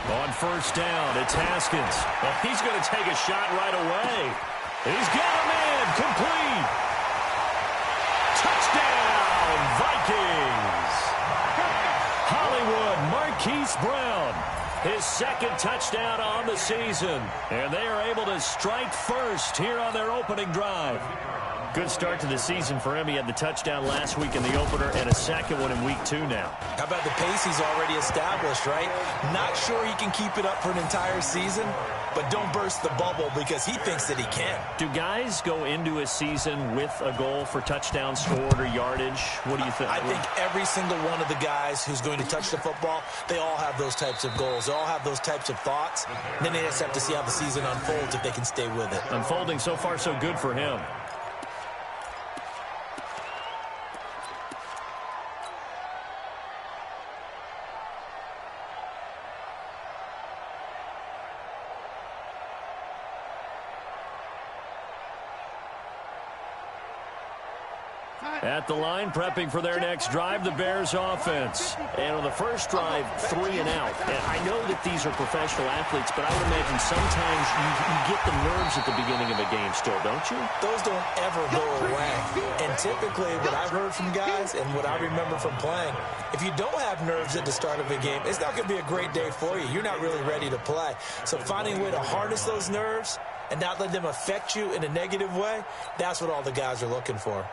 On first down, it's Haskins. Well, he's going to take a shot right away. He's got him in. Complete. Touchdown, Vikings. Hollywood Marquise Brown. His second touchdown on the season. And they are able to strike first here on their opening drive. Good start to the season for him. He had the touchdown last week in the opener and a second one in week 2 now. How about the pace he's already established, right? Not sure he can keep it up for an entire season, but don't burst the bubble because he thinks that he can. Do guys go into a season with a goal for touchdowns scored or yardage? What do you think? I think every single one of the guys who's going to touch the football, they all have those types of goals. They all have those types of thoughts. And then they just have to see how the season unfolds if they can stay with it. Unfolding so far so good for him. At the line, prepping for their next drive, the Bears offense. And on the first drive, 3 and out. And I know that these are professional athletes, but I would imagine sometimes you get the nerves at the beginning of a game still, don't you? Those don't ever go away. And typically, what I've heard from guys and what I remember from playing, if you don't have nerves at the start of a game, it's not going to be a great day for you. You're not really ready to play. So finding a way to harness those nerves and not let them affect you in a negative way, that's what all the guys are looking for.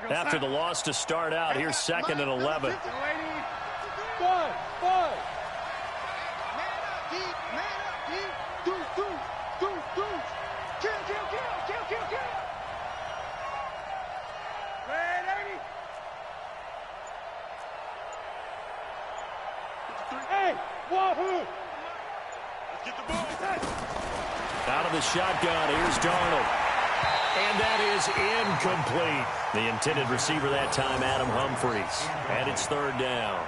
After the loss to start out, here's 2nd and 11. Out of the shotgun, here's Darnold. And that is incomplete. The intended receiver that time, Adam Humphries. And it's 3rd down.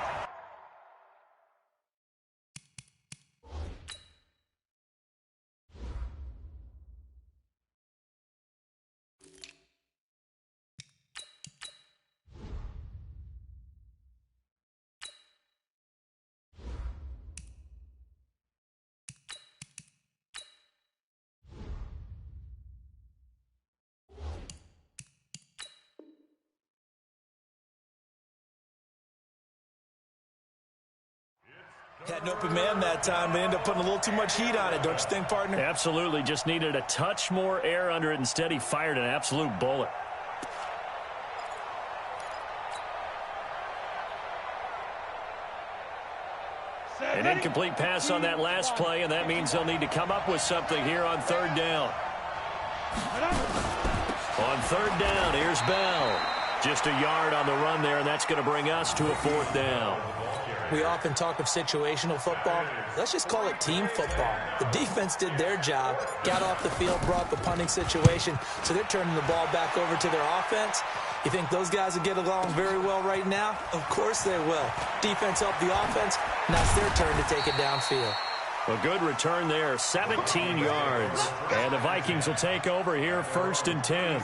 Had an open man that time. They ended up putting a little too much heat on it, don't you think, partner? Absolutely. Just needed a touch more air under it. Instead, he fired an absolute bullet. An incomplete pass on that last play, and that means they'll need to come up with something here on 3rd down. On 3rd down, here's Bell. Just a yard on the run there, and that's going to bring us to a 4th down. We often talk of situational football. Let's just call it team football. The defense did their job, got off the field, brought the punting situation, so they're turning the ball back over to their offense. You think those guys will get along very well right now? Of course they will. Defense helped the offense. Now it's their turn to take it downfield. A good return there, 17 yards. And the Vikings will take over here, 1st and 10.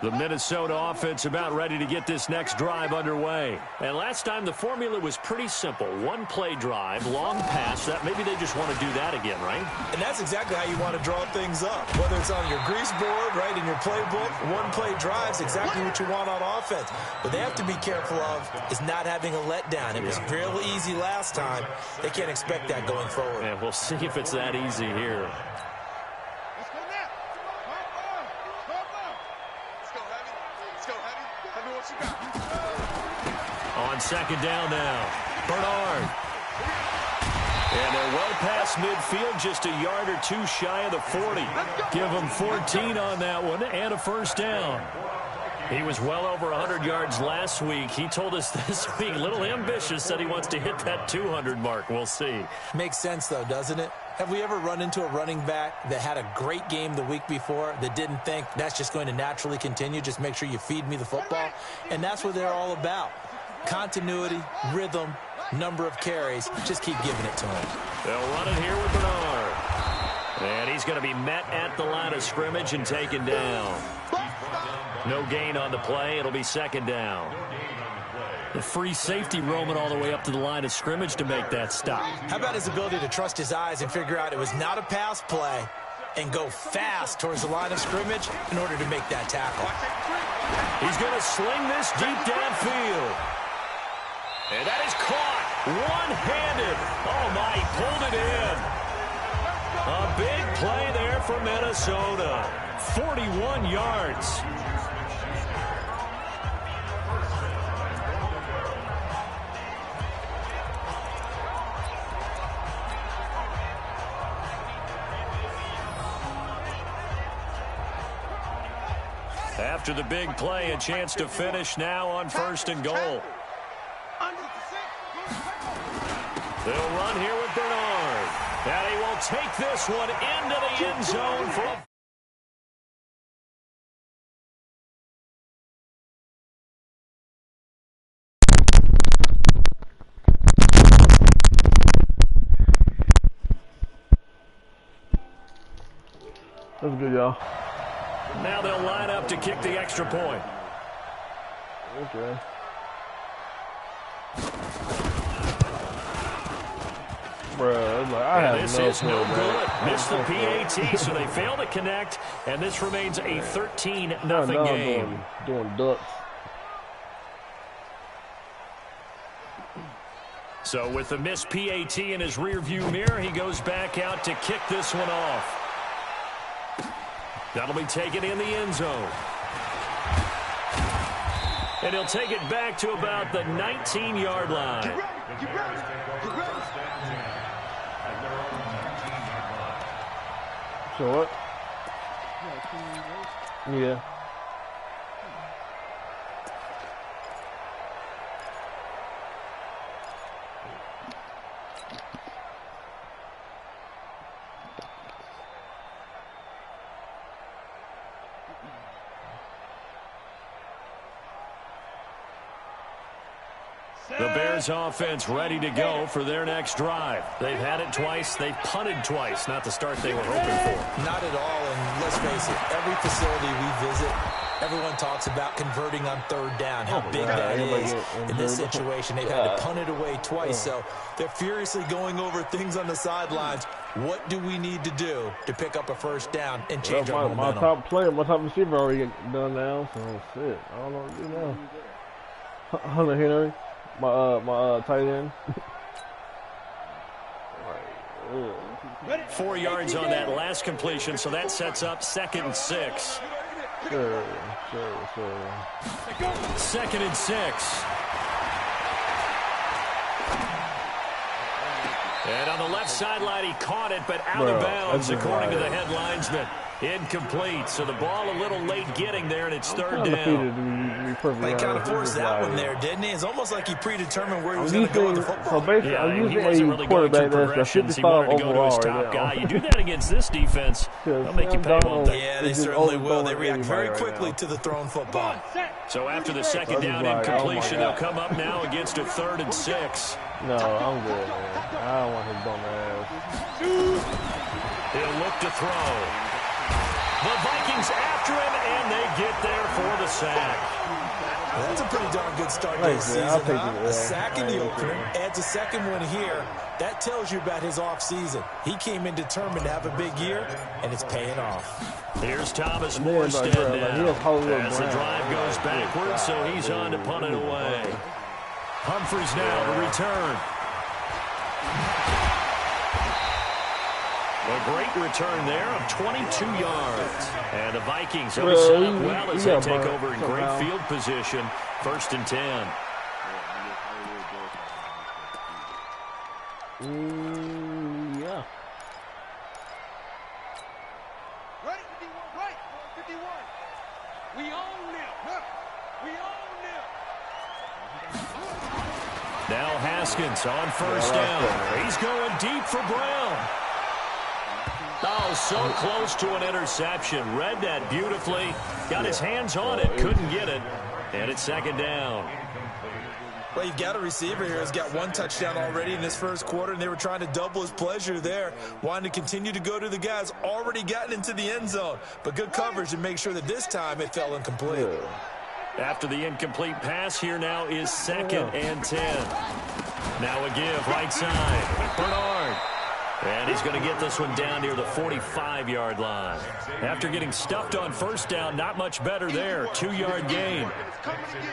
The Minnesota offense about ready to get this next drive underway. And last time the formula was pretty simple. 1-play drive, long pass. That maybe they just want to do that again, right? And that's exactly how you want to draw things up. Whether it's on your grease board, right, in your playbook, 1-play drives exactly what you want on offense. What they have to be careful of is not having a letdown. It was real easy last time. They can't expect that going forward. And we'll see if it's that easy here. On 2nd down now, Bernard. And they're well past midfield, just a yard or 2 shy of the 40. Give them 14 on that one and a 1st down. He was well over 100 yards last week. He told us this week, a little ambitious, said he wants to hit that 200 mark. We'll see. Makes sense, though, doesn't it? Have we ever run into a running back that had a great game the week before that didn't think that's just going to naturally continue? Just make sure you feed me the football. And that's what they're all about. Continuity, rhythm, number of carries. Just keep giving it to him. They'll run it here with Bernard. And he's going to be met at the line of scrimmage and taken down. No gain on the play. It'll be second down. The free safety roaming all the way up to the line of scrimmage to make that stop. How about his ability to trust his eyes and figure out it was not a pass play and go fast towards the line of scrimmage in order to make that tackle. He's going to sling this deep downfield. And that is caught one-handed. Oh, my, he pulled it in. A big play there for Minnesota. 41 yards. After the big play, a chance to finish now on 1st and goal. They'll run here with Bernard. And he will take this one into the end zone for a... That's good, y'all. Now they'll line up to kick the extra point. Okay. Bruh, like, I have this no is no clue, good. Missed the PAT, so they fail to connect, and this remains a 13-0 game. Doing ducks. So with the missed PAT in his rearview mirror, he goes back out to kick this one off. That'll be taken in the end zone. And he'll take it back to about the 19-yard line. So what? Yeah. The Bears offense ready to go for their next drive. They've had it twice. They've punted twice. Not the start they were hoping for. Not at all, and let's face it, every facility we visit, everyone talks about converting on 3rd down, how big that is. In this situation, they've had to punt it away twice, so they're furiously going over things on the sidelines. What do we need to do to pick up a 1st down and change our momentum? My top player, my top receiver already done now, so shit. I don't know what to do now. Hunter Henry. My tight end. 4 yards on that last completion, so that sets up 2nd and 6. Sure. 2nd and 6. And on the left sideline, he caught it, but out of bounds, according to the head linesman. Incomplete, so the ball a little late getting there, and it's 3rd down. They kind of forced that one there, didn't he? It's almost like he predetermined where he was going to go with the football. So basically, I'm he using wasn't a really going through quarterback that's a progressions. He 55 wanted to go to his overall top right guy. now. You do that against this defense, they'll make you pay all day. Yeah, they certainly will. They react very quickly to the thrown football. So after the 2nd down incompletion, they'll come up now against a 3rd and 6. No, I'm good, man. I don't want his bum ass. He'll look to throw. The Vikings after him, and they get there for the sack. Well, that's a pretty darn good start to the season, A sack in the opener, adds a 2nd one here. That tells you about his offseason. He came in determined to have a big year, and it's paying off. Here's Thomas Morstead now. As the drive goes backwards, so he's on to punt it away. Humphries now to return. A great return there of 22 yards. And the Vikings are set up well as they take over in great field position. 1st and 10. Yeah. Right, 51, right, 51. We own now. Now Haskins on first down. He's going deep for Brown. Oh, so close to an interception. Read that beautifully. Got his hands on it. Couldn't get it. And it's second down. Well, you've got a receiver here who's got one touchdown already in this first quarter, and they were trying to double his pleasure there, wanting to continue to go to the guys already gotten into the end zone. But good coverage to make sure that this time it fell incomplete. After the incomplete pass, here now is second and 10. Now a give right side. Bernard. And he's going to get this one down near the 45-yard line. After getting stuffed on first down, not much better there. 2-yard gain.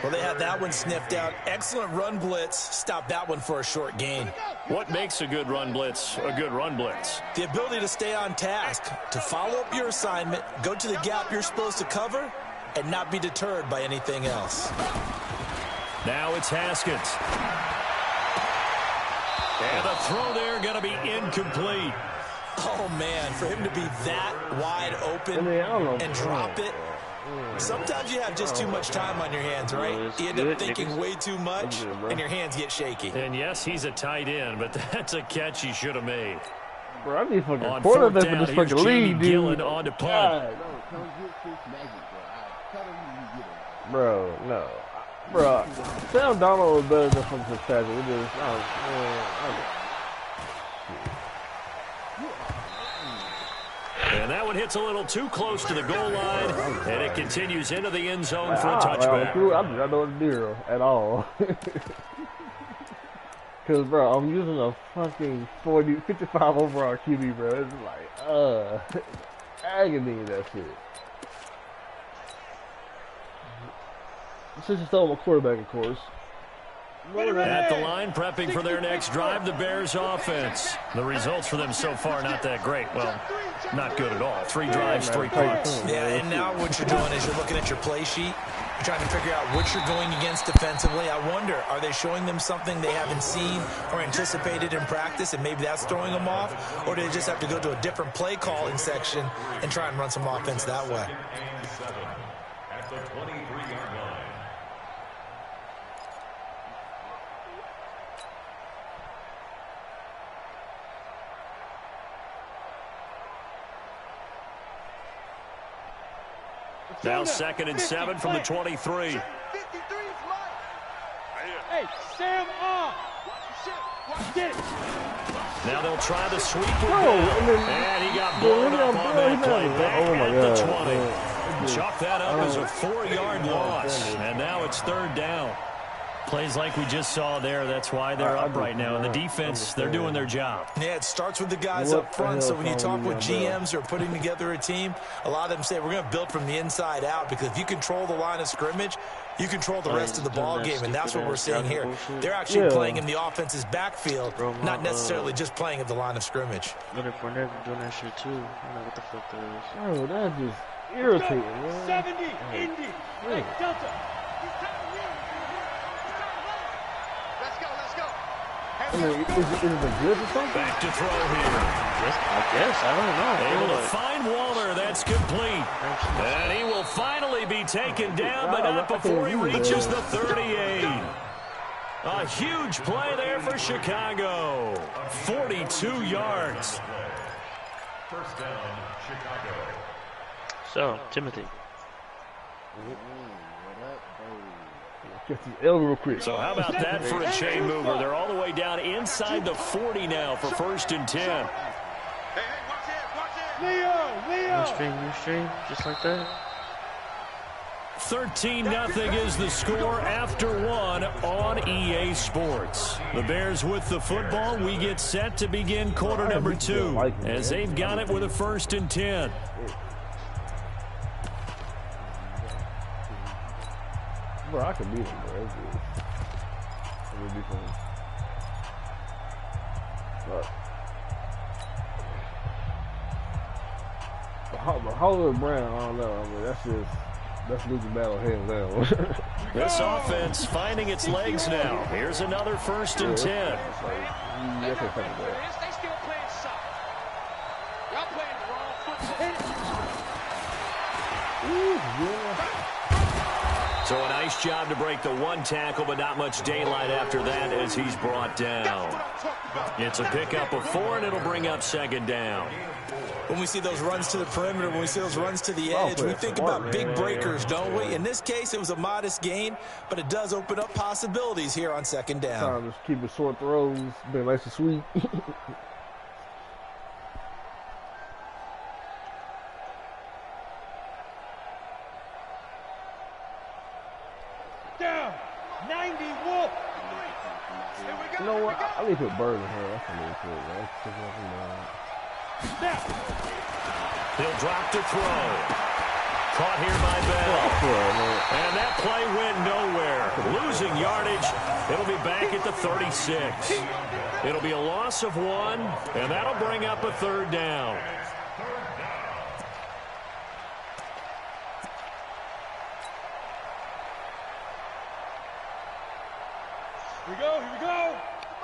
Well, they had that one sniffed out. Excellent run blitz. Stopped that one for a short gain. What makes a good run blitz a good run blitz? The ability to stay on task, to follow up your assignment, go to the gap you're supposed to cover, and not be deterred by anything else. Now it's Haskins. And the throw there going to be incomplete. Oh, man, for him to be that wide open and drop it. Sometimes you have just too much time on your hands, right? You end up thinking way too much, and your hands get shaky. And, yes, he's a tight end, but that's a catch he should have made. Bro, I need fucking quarterback for this fucking league, dude. Gillen on to punt. Bro, no. Bro, Sam Donald was better than fucking Fitzpatrick. We just, And that one hits a little too close to the goal line, and it continues into the end zone for a touchback. I don't know what to do at all. Because, bro, I'm using a fucking 55 overall QB, bro. It's like, agony, that shit. Since you stole my quarterback, of course. At the line, prepping for their next drive, the Bears offense. The results for them so far, not that great. Well, not good at all. 3 drives, 3 punts. Yeah, and now what you're doing is you're looking at your play sheet. You're trying to figure out what you're going against defensively. I wonder, are they showing them something they haven't seen or anticipated in practice, and maybe that's throwing them off? Or do they just have to go to a different play calling section and try and run some offense that way? At the 23-yard line. Now 2nd and 7 from the 23. Hey, Sam off. Get it. Now they'll try the sweep and he got blown up on that play. Back at the 20. Chalk that up as a 4-yard loss. And now it's 3rd down. Plays like we just saw there. That's why they're up right now. And the defense, they're doing their job. Yeah, it starts with the guys up front. So when you talk with GMs who are putting together a team, a lot of them say we're going to build from the inside out, because if you control the line of scrimmage, you control the rest of the ball game, and that's what we're seeing here. They're actually playing in the offense's backfield, not necessarily just playing at the line of scrimmage. Leonard Fournette doing that shit too. I don't know what the fuck that is. Oh, that's just irritating, man. 70, Indy. Hey, Delta. I mean, is it a good or something? Back to throw here. I guess. I don't know. Able to find Waller. That's complete. And he will finally be taken down, but not before he reaches the 38. A huge play there for Chicago. 42 yards. First down, Chicago. So, Timothy. Get the L real quick. So how about that for a chain mover? They're all the way down inside the 40 now for 1st and 10. Hey, watch it. Leo. New string, just like that. 13-0 is the score after 1 on EA Sports. The Bears with the football. We get set to begin quarter number 2 as they've got it with a 1st and 10. Bro, I can beat him, bro. That's good. It would be fun. But Hollywood Brown, I don't know. I mean, that's losing battle hands down. This offense finding its legs now. Here's another 1st and 10. They still playing soft. Y'all playing the wrong football. So a nice job to break the one tackle, but not much daylight after that as he's brought down. It's a pickup of 4, and it'll bring up 2nd down. When we see those runs to the perimeter, when we see those runs to the edge, we think about big breakers, don't we? In this case, it was a modest gain, but it does open up possibilities here on 2nd down. Trying to just keep it short throws, being nice and sweet. Down. 90 Wolf. You know what? I need to put Bird in here. That's a little cool, right? Snap. He'll drop to throw. Caught here by Bell. And that play went nowhere. Losing yardage. It'll be back at the 36. It'll be a loss of 1, and that'll bring up a 3rd down. Here we go.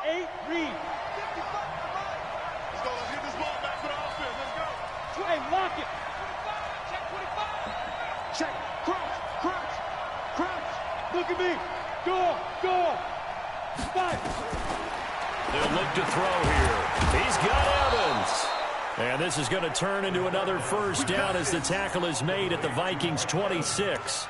8, read. Let's get this ball back for the offense. Let's go. Hey, lock it. 25. Check. Crouch. Look at me. Go. 5. They'll look to throw here. He's got Evans. And this is going to turn into another 1st down as the tackle is made at the Vikings 26.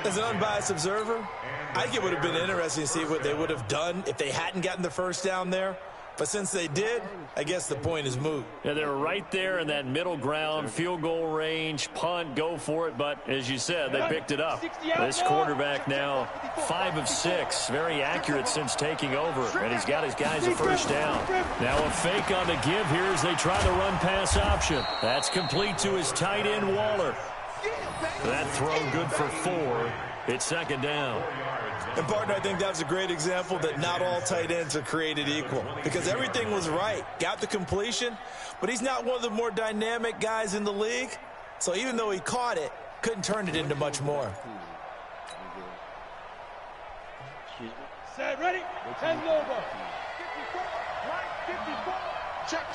As an unbiased observer, I think it would have been interesting to see what they would have done if they hadn't gotten the 1st down there. But since they did, I guess the point is moot. Yeah, they were right there in that middle ground, field goal range, punt, go for it. But as you said, they picked it up. This quarterback now 5 of 6, very accurate since taking over. And he's got his guys a 1st down. Now a fake on the give here as they try the run-pass option. That's complete to his tight end, Waller. That throw good for 4. It's 2nd down. And, partner, I think that was a great example that not all tight ends are created equal. Because everything was right. Got the completion, but he's not one of the more dynamic guys in the league. So even though he caught it, couldn't turn it into much more. Set, ready? 10 over. 54. Check.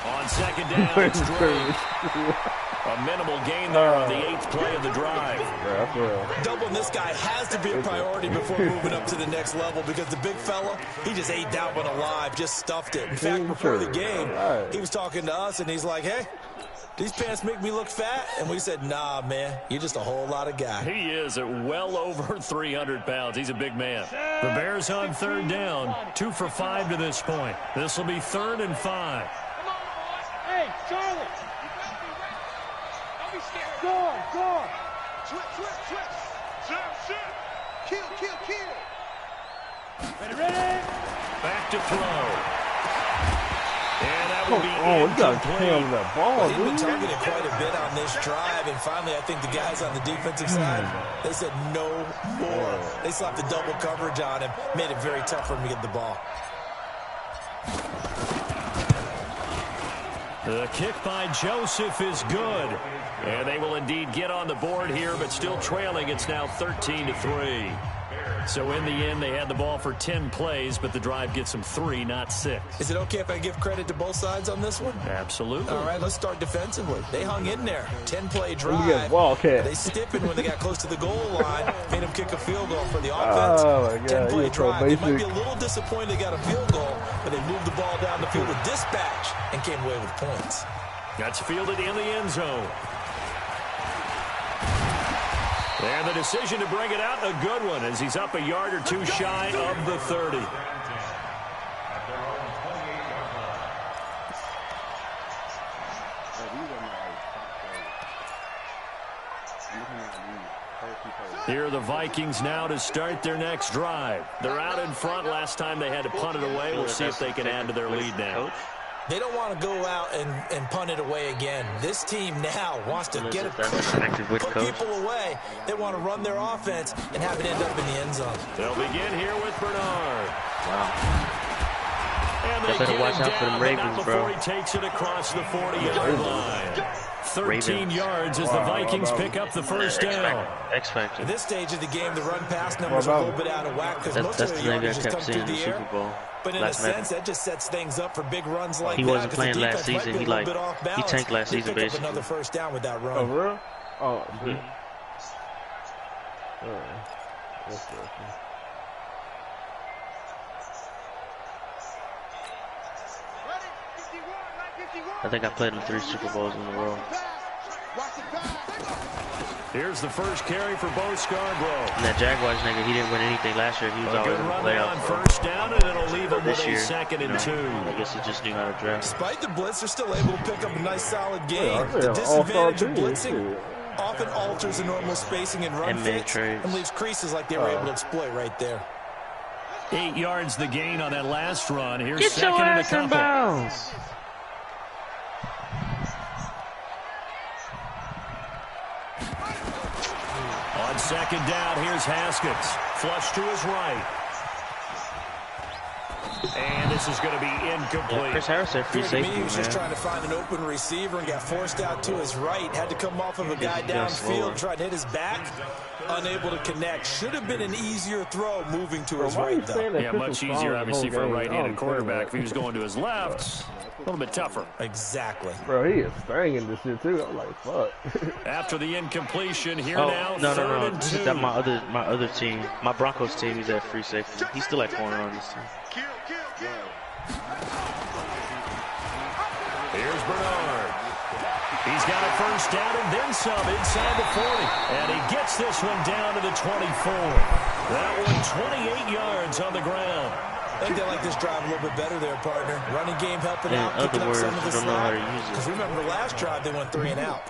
On 2nd down, it's Drake. A minimal gain there on the 8th play of the drive. Doubling this guy has to be a priority before moving up to the next level because the big fella, he just ate that one alive, just stuffed it. In fact, before the game, he was talking to us, and he's like, hey, these pants make me look fat? And we said, nah, man, you're just a whole lot of guy. He is at well over 300 pounds. He's a big man. The Bears on 3rd down, 2 for 5 to this point. This will be 3rd and 5. Hey, Charlie. Don't be scared. Go. Switch. Kill. Ready. Back to throw. And that will be incomplete. That ball, well, he's been targeted quite a bit on this drive, and finally I think the guys on the defensive side, they said no more. They slapped the double coverage on him, made it very tough for him to get the ball. The kick by Joseph is good. And they will indeed get on the board here, but still trailing. It's now 13-3. So in the end, they had the ball for 10 plays, but the drive gets them 3, not 6. Is it okay if I give credit to both sides on this one? Absolutely. All right, let's start defensively. They hung in there. 10-play drive. They stiffened when they got close to the goal line, made them kick a field goal for the offense. 10-play drive. They might be a little disappointed they got a field goal, but they moved the ball down the field with dispatch and came away with points. That's fielded in the end zone. And the decision to bring it out, a good one, as he's up a yard or 2 shy of the 30. Here are the Vikings now to start their next drive. They're out in front. Last time they had to punt it away. We'll see if they can add to their lead now. They don't want to go out and punt it away again. This team now wants to get a cushion, put people away. They want to run their offense and have it end up in the end zone. They'll begin here with Bernard. Wow. And they better watch out for them Ravens, bro. Before he takes it across the 40-yard line. 13 yards as the Vikings pick up the first down. X-Factor. At this stage of the game, the run-pass numbers are a little bit out of whack because most of the yardage just comes through the air. But in a sense, that just sets things up for big runs like that. He wasn't playing last season. He tanked last season, basically. Another first down with that run. Oh, really? Oh, dude. That's good. I think I played in 3 Super Bowls in a row. Here's the first carry for Bo Scarborough. And that Jaguars nigga, he didn't win anything last year. He was always in the playoffs. On first down, and it'll leave him This with year, a second and 2. I guess he just knew how to draft. Despite the blitz, they're still able to pick up a nice, solid game. Yeah, The disadvantage of all-star blitzing often alters the normal spacing and run fits and leaves creases like they were able to exploit right there. 8 yards the gain on that last run. Here's Get second your and a ass in couple. bounds. On second down, here's Haskins. Flush to his right. And this is going to be incomplete. Yeah, Chris Harris said free safety, He was just man. trying to find an open receiver and got forced out to his right. Had to come off of a guy downfield, try to hit his back. Unable to connect. Should have been an easier throw moving to his right, though. Yeah, much easier, obviously, for a right-handed quarterback. If he was going to his left, a little bit tougher. Exactly. Bro, he is stringing this shit, too. I'm like, fuck. After the incompletion, here Oh, now, no. third and 2. This is my other team. My Broncos team, he's at free safety. He's still at corner on this team. Here's Bernard. He's got a first down and then some inside the 40. And he gets this one down to the 24. That one 28 yards on the ground. I think they like this drive a little bit better there, partner. Running game helping out, In picking other up some words, of the don't know how to slack. use it. Because remember the last drive, they went 3 and out.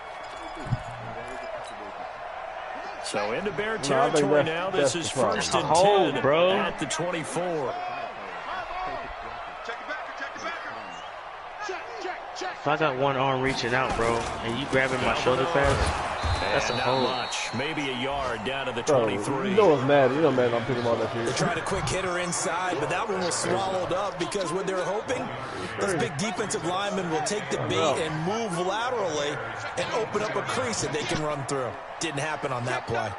So into Bear territory now. This is first and 10 bro. at the 24. If I got one arm reaching out, bro, and you grabbing my shoulder pads, that's a not hold. much. Maybe a yard down to the Bro, 23. you know what's mad? You know, man, I'm thinking about that shit. They tried a quick hitter inside, but that one was swallowed up because what they're hoping, those big defensive linemen will take the bait and move laterally and open up a crease that they can run through. Didn't happen on that play.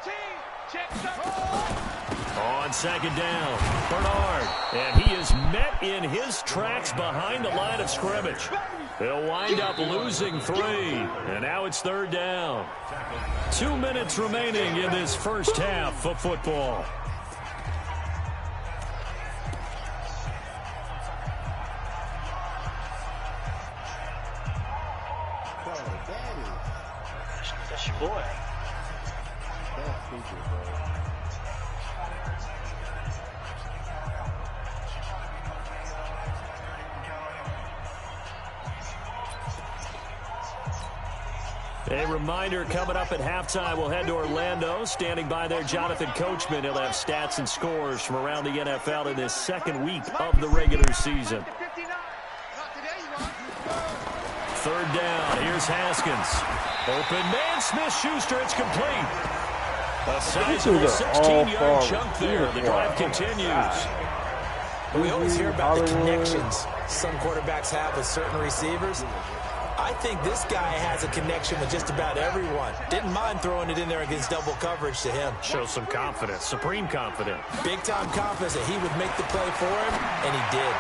On second down, Bernard. And he is met in his tracks behind the line of scrimmage. They'll wind up losing 3. And now it's third down. 2 minutes remaining in this first half of football. That's your boy. A reminder, coming up at halftime, we'll head to Orlando. Standing by there, Jonathan Coachman. He'll have stats and scores from around the NFL in this second week of the regular season. Third down. Here's Haskins. Open man, Smith-Schuster. It's complete. A sizable 16-yard chunk there. The drive continues. We always hear about the connections some quarterbacks have with certain receivers. I think this guy has a connection with just about everyone. Didn't mind throwing it in there against double coverage to him. Shows some confidence, supreme confidence. Big-time confidence that he would make the play for him, and he did.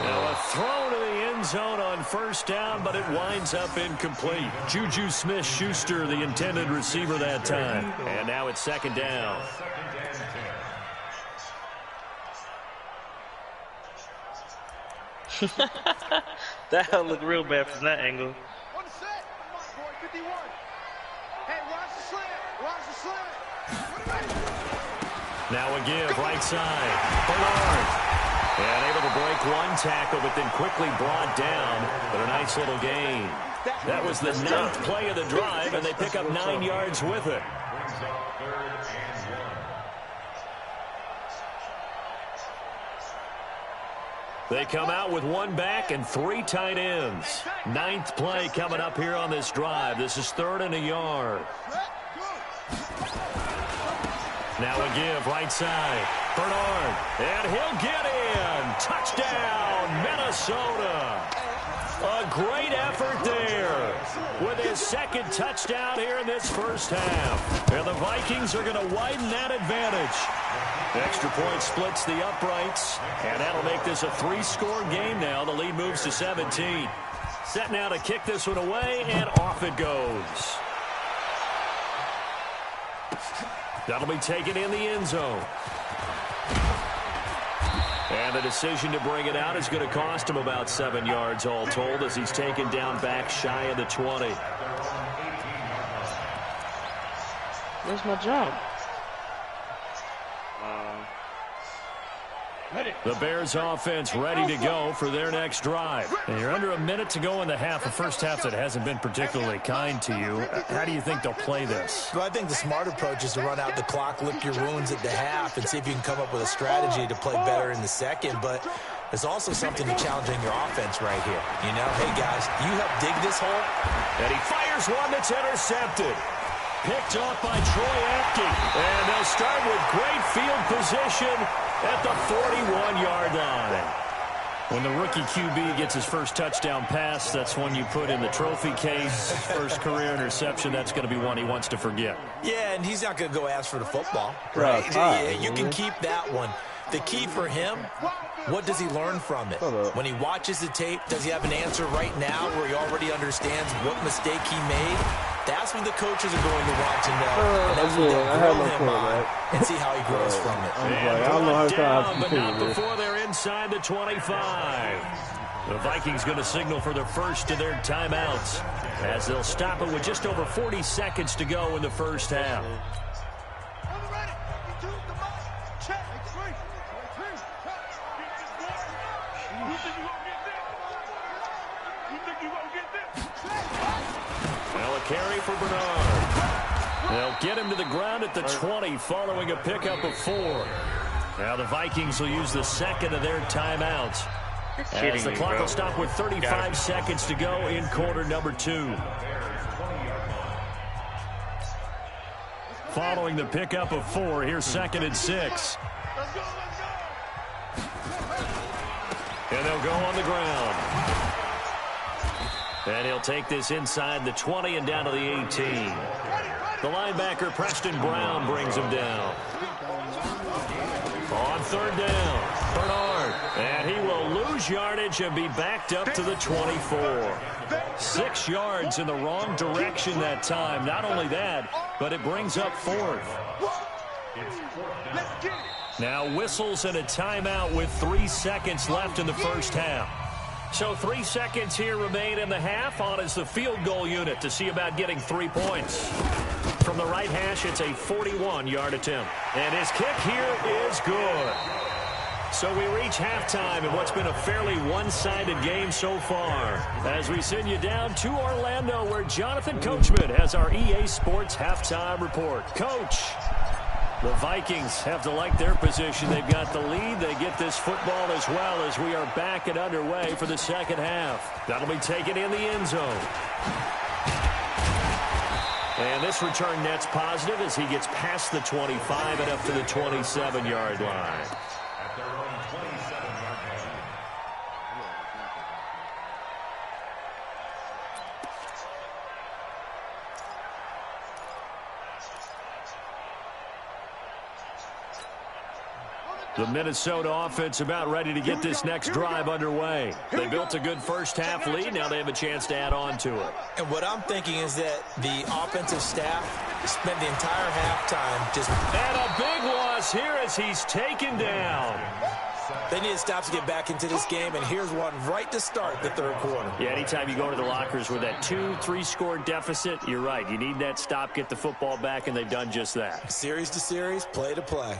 Now a throw to the end zone on first down, but it winds up incomplete. Juju Smith-Schuster, the intended receiver that time. And now it's second down. That looked real bad from that angle. On the set. Come on, boy. 51. Hey, watch the slant. Watch the slant. Now a give, right side. Bernard. And able to break one tackle, but then quickly brought down. But a nice little gain. That was the 9th play of the drive, and they pick up 9 yards with it. They come out with 1 back and 3 tight ends. 9th play coming up here on this drive. This is 3rd and a yard. Now a give, right side. Bernard, and he'll get in. Touchdown, Minnesota. A great effort there with his 2nd touchdown here in this first half. And the Vikings are going to widen that advantage. Extra point splits the uprights, and that'll make this a 3-score game now. The lead moves to 17. Set now to kick this one away, and off it goes. That'll be taken in the end zone. And the decision to bring it out is going to cost him about 7 yards all told as he's taken down back shy of the 20. Where's my job? The Bears offense ready to go for their next drive. And you're under a minute to go in the half, a first half that hasn't been particularly kind to you. How do you think they'll play this? Well, I think the smart approach is to run out the clock, lick your wounds at the half, and see if you can come up with a strategy to play better in the second. But there's also something to challenging your offense right here. You know, hey, guys, you help dig this hole. And he fires one that's intercepted. Picked off by Troy Apke. And they'll start with great field position at the 41-yard line. When the rookie QB gets his first touchdown pass, that's one you put in the trophy case. First career interception, that's going to be one he wants to forget. Yeah, and he's not going to go ask for the football, right? Yeah, you can keep that one. The key for him, what does he learn from it? When he watches the tape, does he have an answer right now where he already understands what mistake he made? That's what the coaches are going to want to know. And that's what they'll grill him on and see how he grows from it. I don't know how to but not before they're inside the 25. The Vikings going to signal for the first of their timeouts as they'll stop it with just over 40 seconds to go in the first half. Carry for Bernard. They'll get him to the ground at the 20 following a pickup of 4. Now the Vikings will use the second of their timeouts. As the clock will stop with 35 seconds to go in quarter number 2. Following the pickup of 4, here's 2nd and 6. And they'll go on the ground. And he'll take this inside the 20 and down to the 18. The linebacker, Preston Brown, brings him down. On 3rd down, Bernard. And he will lose yardage and be backed up to the 24. 6 yards in the wrong direction that time. Not only that, but it brings up 4th. Now whistles and a timeout with 3 seconds left in the first half. So 3 seconds here remain in the half. On is the field goal unit to see about getting 3 points. From the right hash, it's a 41-yard attempt. And his kick here is good. So we reach halftime in what's been a fairly one-sided game so far. As we send you down to Orlando, where Jonathan Coachman has our EA Sports halftime report. Coach. The Vikings have to like their position. They've got the lead. They get this football as well as we are back and underway for the second half. That'll be taken in the end zone. And this return net's positive as he gets past the 25 and up to the 27-yard line. At their own 27-yard line. The Minnesota offense about ready to get this next drive underway. They built a good first half lead. Now they have a chance to add on to it. And what I'm thinking is that the offensive staff spent the entire halftime just... And a big loss here as he's taken down. They need to stop to get back into this game, and here's one right to start the third quarter. Yeah, anytime you go to the lockers with that 2-3 score deficit, you're right. You need that stop, get the football back, and they've done just that. Series to series, play to play.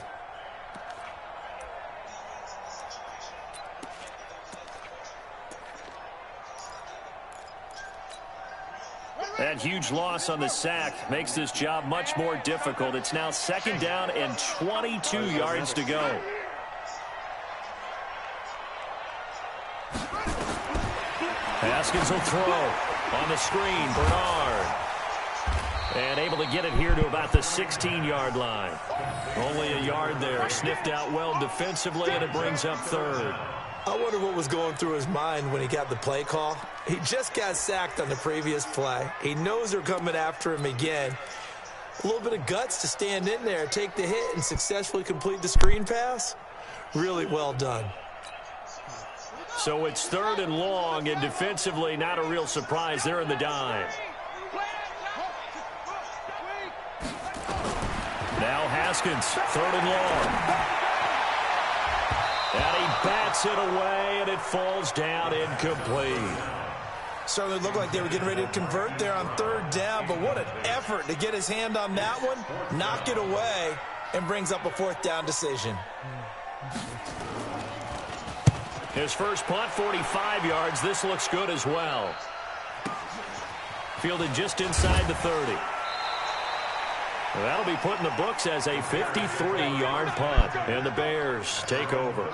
That huge loss on the sack makes this job much more difficult. It's now 2nd down and 22 yards to go. Haskins will throw on the screen. Bernard. And able to get it here to about the 16-yard line. Only a yard there. Sniffed out well defensively, and it brings up 3rd. I wonder what was going through his mind when he got the play call. He just got sacked on the previous play. He knows they're coming after him again. A little bit of guts to stand in there, take the hit, and successfully complete the screen pass. Really well done. So it's 3rd and long, and defensively not a real surprise. They're in the dime. Now Haskins, 3rd and long. And he bats it away, and it falls down incomplete. Certainly looked like they were getting ready to convert there on 3rd down, but what an effort to get his hand on that one, knock it away, and brings up a 4th down decision. His first punt, 45 yards. This looks good as well. Fielded just inside the 30. Well, that'll be put in the books as a 53-yard punt, and the Bears take over.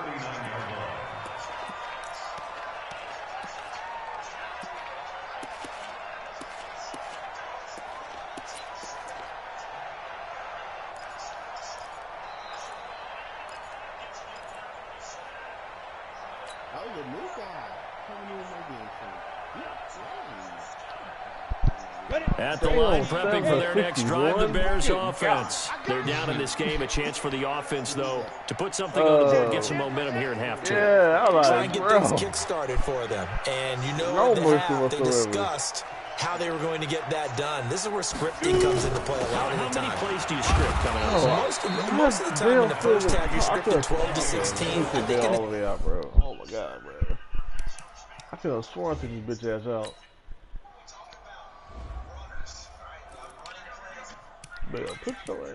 At the line, prepping for their next drive, the Bears offense. They're down in this game. A chance for the offense, though, to put something on the board, get some momentum here in half two. Yeah, try and get things kick-started for them. And you know, they discussed how they were going to get that done. This is where scripting comes into play a lot of the time. How many plays do you script coming out? Most of the time in the first half, you're scripting 12 to 16. I think all the way out, bro. Oh, my God, bro. I could have sworn I took this bitch ass out. Put some in.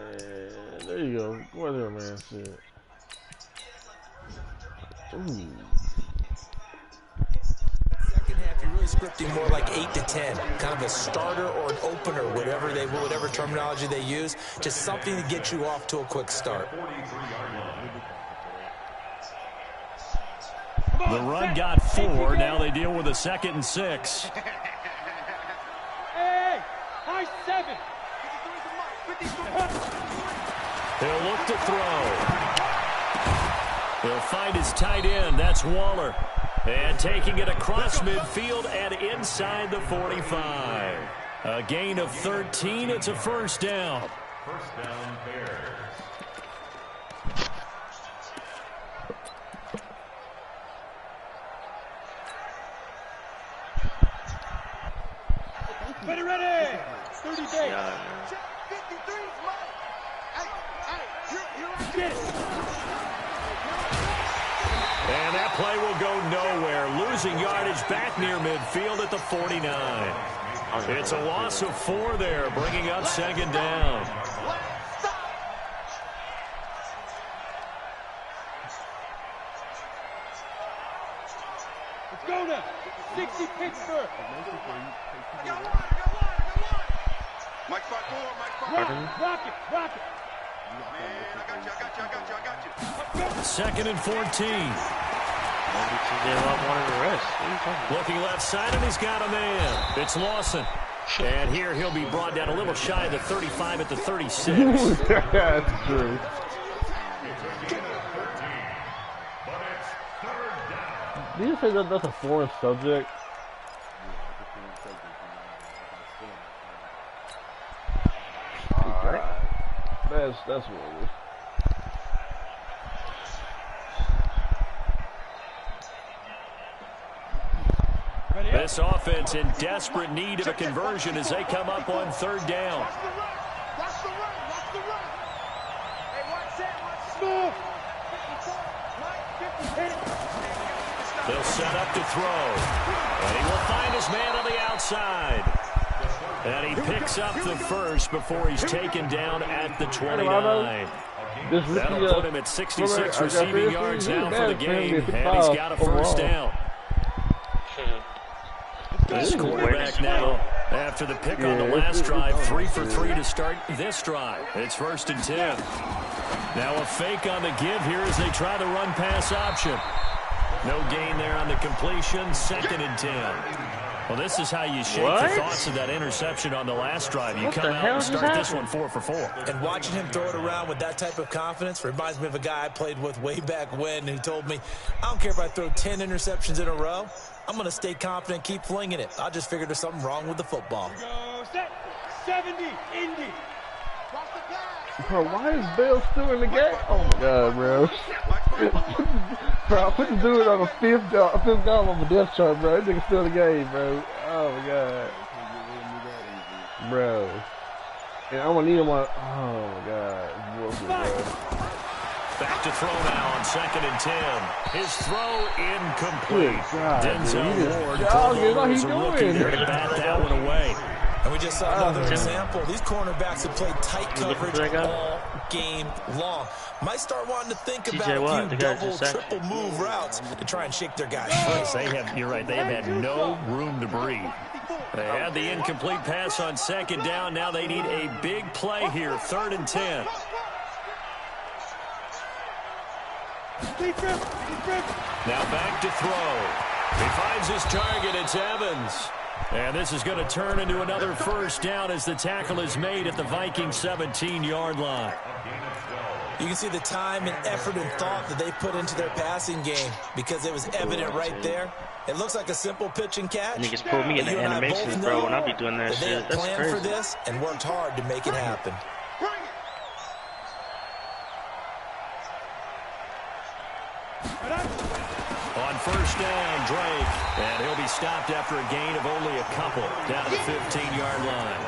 There you go. Go in there, man. Shit. Ooh. Second half, you're really scripting more like 8 to 10, kind of a starter or an opener, whatever terminology they use, just something to get you off to a quick start. The run got 4. Now they deal with a 2nd and 6. Hey, high 7. He'll look to throw. He'll find his tight end. That's Waller. And taking it across midfield and inside the 45. A gain of 13. It's a 1st down. 1st down, Bears. Ready. 30 days. And that play will go nowhere. Losing yardage back near midfield at the 49. It's a loss of 4 there, bringing up 2nd down. Let's go now. 60 Pittsburgh. Mike spot 4, Mike spot 4. Rock it. Man, I got you. 2nd and 14. Looking left side, and he's got a man. It's Lawson. And here he'll be brought down a little shy of the 35 at the 36. That's true. Did you say that that's a foreign subject? That's what it is. This offense in desperate need of a conversion as they come up on 3rd down. Watch the run. Hey, watch that. Move. 54. They'll set up to throw. And he will find his man on the outside. And he picks up the 1st before he's taken down at the 29. That'll put him at 66 receiving yards now for the game. And he's got a 1st down. This quarterback now, after the pick on the last drive, 3 for 3 to start this drive. It's 1st and 10. Now a fake on the give here as they try the run-pass option. No gain there on the completion, 2nd and 10. Well, this is how you shake the thoughts of that interception on the last drive. You come out and start this one 4 for 4. And watching him throw it around with that type of confidence reminds me of a guy I played with way back when who told me, I don't care if I throw 10 interceptions in a row. I'm going to stay confident, keep flinging it. I just figured there's something wrong with the football. Go set. 70, Indy. Bro, why is Bell still in the game? Oh my God, bro. Bro, I put the dude on a fifth down on the depth chart, bro. That nigga's still in the game, bro. Oh my God. Bro. And I'm gonna need him on. Oh my God. Back to throw now on 2nd and 10. His throw incomplete. God, Denzel Ward what he's as a rookie doing. there to bat that one away. And we just saw another example. These cornerbacks have played tight coverage all game long. Might start wanting to think about a few double, triple move routes to try and shake their guys free. You're right, they have had no room to breathe. They had the incomplete pass on 2nd down. Now they need a big play here, 3rd and 10. Now back to throw. He finds his target. It's Evans. And this is going to turn into another first down as the tackle is made at the Vikings 17-yard line. You can see the time and effort and thought that they put into their passing game because it was evident right there. It looks like a simple pitch and catch. Niggas pulled me in the animations, bro, when I be doing that shit. They had planned for this and worked hard to make it happen. On first down, Drake. And he'll be stopped after a gain of only a couple down to the 15-yard line.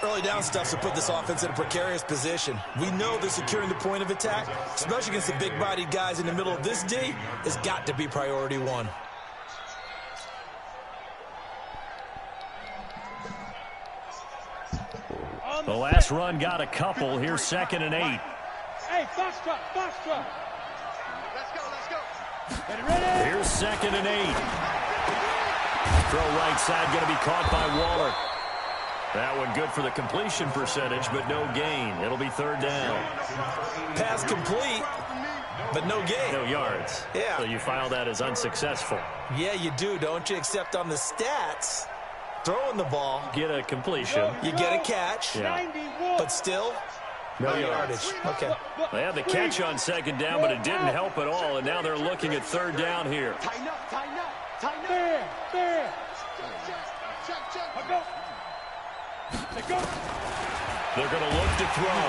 Early down stuff to put this offense in a precarious position. We know that securing the point of attack, especially against the big-bodied guys in the middle of this D, has got to be priority one. The last run got a couple. Here's 2nd and 8. Hey, box truck, box truck. Let's go. Here's 2nd and 8. Throw right side going to be caught by Waller. That one good for the completion percentage, but no gain. It'll be 3rd down. Pass complete, but no gain. No yards. Yeah. So you file that as unsuccessful. Yeah, you do, don't you? Except on the stats, throwing the ball, Get a completion. you get a catch, Yeah. but still no yardage. Okay. They had the catch on 2nd down, but it didn't help at all, and now they're looking at 3rd down here. Tighten up, tighten up, tighten up. There. Check. Go. Go. They're going to look to throw.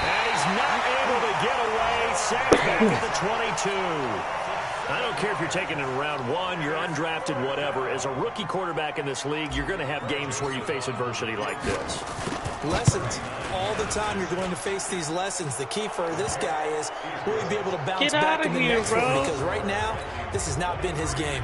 And he's not able to get away. Sacked back at the 22. I don't care if you're taking it in round 1, you're undrafted, whatever. As a rookie quarterback in this league, you're going to have games where you face adversity like this. Lessons. All the time you're going to face these lessons. The key for this guy is will he be able to bounce back in the next one? Because right now, this has not been his game.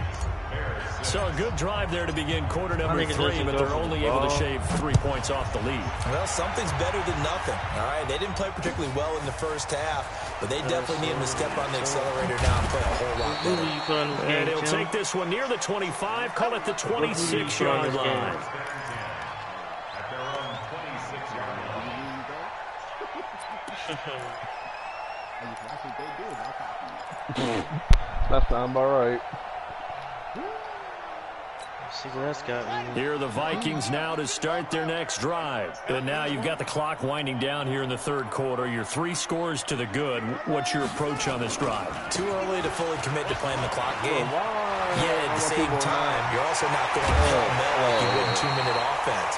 So a good drive there to begin quarter number 3, but they're only able to shave 3 points off the lead. Well, something's better than nothing. All right, they didn't play particularly well in the first half, but they definitely need him to step on the accelerator now and play a whole lot better. And he'll take this one near the 25, call it the 26-yard line. At their own 26-yard line. That sounds about right. See what that's got. Here are the Vikings now to start their next drive. And now you've got the clock winding down here in the 3rd quarter. Your 3 scores to the good. What's your approach on this drive? Too early to fully commit to playing the clock game. Yet at the same time, you're also not going pell-mell like you would in 2-minute offense.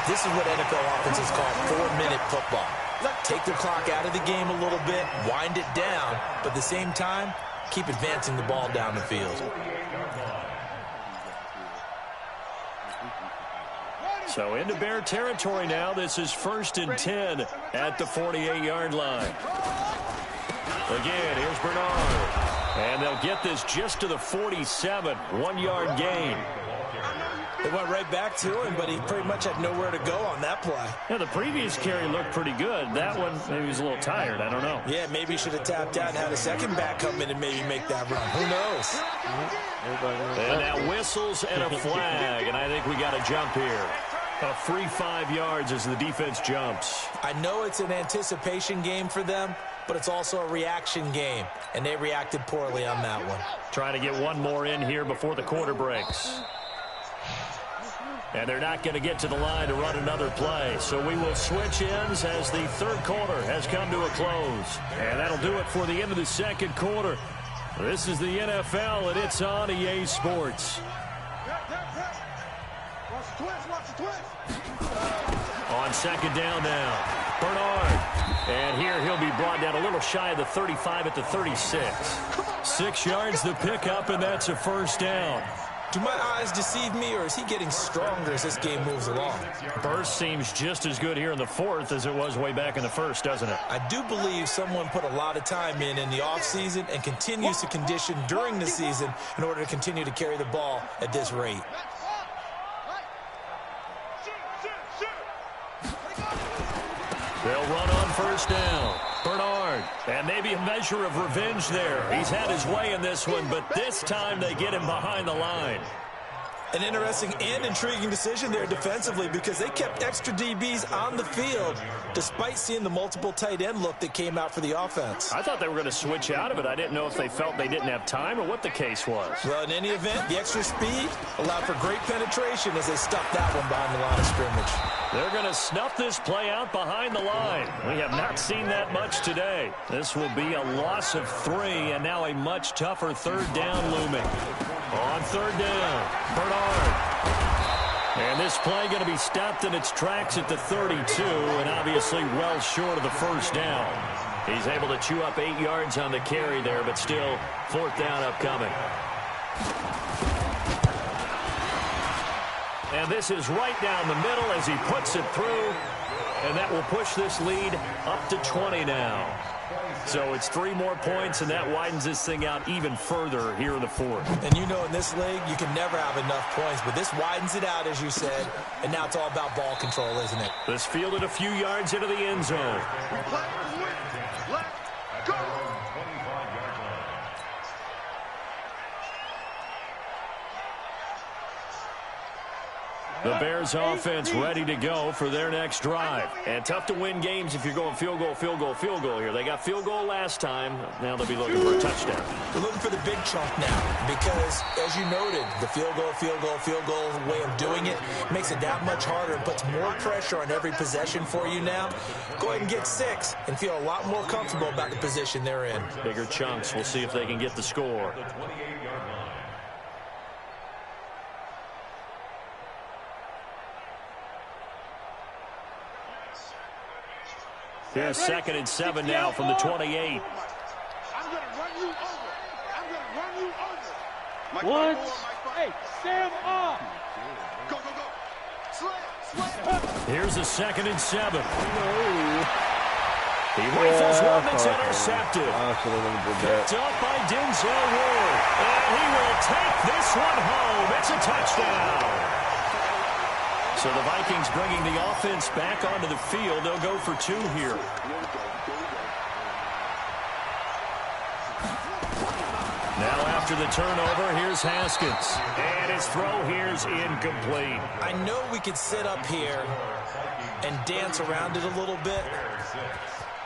This is what NFL offenses call 4-minute football. Take the clock out of the game a little bit, wind it down, but at the same time, keep advancing the ball down the field. So into Bear territory now. This is 1st and 10 at the 48-yard line. Again, here's Bernard. And they'll get this just to the 47. 1-yard gain. They went right back to him, but he pretty much had nowhere to go on that play. Yeah, the previous carry looked pretty good. That one, maybe he was a little tired. I don't know. Yeah, maybe he should have tapped out and had a second back come in and maybe make that run. Who knows? And now whistles and a flag, and I think we got a jump here. A free 5 yards as the defense jumps. I know it's an anticipation game for them, but it's also a reaction game, and they reacted poorly on that one. Trying to get one more in here before the quarter breaks. And they're not going to get to the line to run another play. So we will switch ends as the 3rd quarter has come to a close. And that'll do it for the end of the 2nd quarter. This is the NFL, and it's on EA Sports. Watch the twist. On 2nd down now, Bernard. And here he'll be brought down a little shy of the 35 at the 36. 6 yards the pickup, and that's a 1st down. Do my eyes deceive me, or is he getting stronger as this game moves along? Burst seems just as good here in the fourth as it was way back in the first, doesn't it? I do believe someone put a lot of time in the offseason and continues to condition during the season in order to continue to carry the ball at this rate. They'll run on first down. Bernard, and maybe a measure of revenge there. He's had his way in this one, but this time they get him behind the line. An interesting and intriguing decision there defensively because they kept extra DBs on the field despite seeing the multiple tight end look that came out for the offense. I thought they were going to switch out of it. I didn't know if they felt they didn't have time or what the case was. Well, in any event, the extra speed allowed for great penetration as they stuffed that one behind the line of scrimmage. They're going to snuff this play out behind the line. We have not seen that much today. This will be a loss of 3, and now a much tougher third down looming. On third down, Bernard. And this play going to be stopped in its tracks at the 32, and obviously well short of the first down. He's able to chew up 8 yards on the carry there, but still fourth down upcoming. And this is right down the middle as he puts it through, and that will push this lead up to 20 now. So it's 3 more points, and that widens this thing out even further here in the fourth. And you know in this league, you can never have enough points, but this widens it out, as you said, and now it's all about ball control, isn't it? This fielded a few yards into the end zone. Let's go. The Bears offense ready to go for their next drive. And tough to win games if you're going field goal, field goal, field goal here. They got field goal last time. Now they'll be looking for a touchdown. They're looking for the big chunk now because, as you noted, the field goal way of doing it makes it that much harder and puts more pressure on every possession for you now. Go ahead and get 6 and feel a lot more comfortable about the position they're in. Bigger chunks. We'll see if they can get the score. Here's 2nd and 7 now from the 28. I'm going to run you over. I'm going to run you over. What? Hey, Sam off. Go, go, go. Slam. Here's a 2nd and 7. He rifles one that's intercepted. Picked up by Denzel Ward. And he will take this one home. It's a touchdown. So the Vikings bringing the offense back onto the field. They'll go for 2 here. Now after the turnover, here's Haskins. And his throw here's incomplete. I know we could sit up here and dance around it a little bit,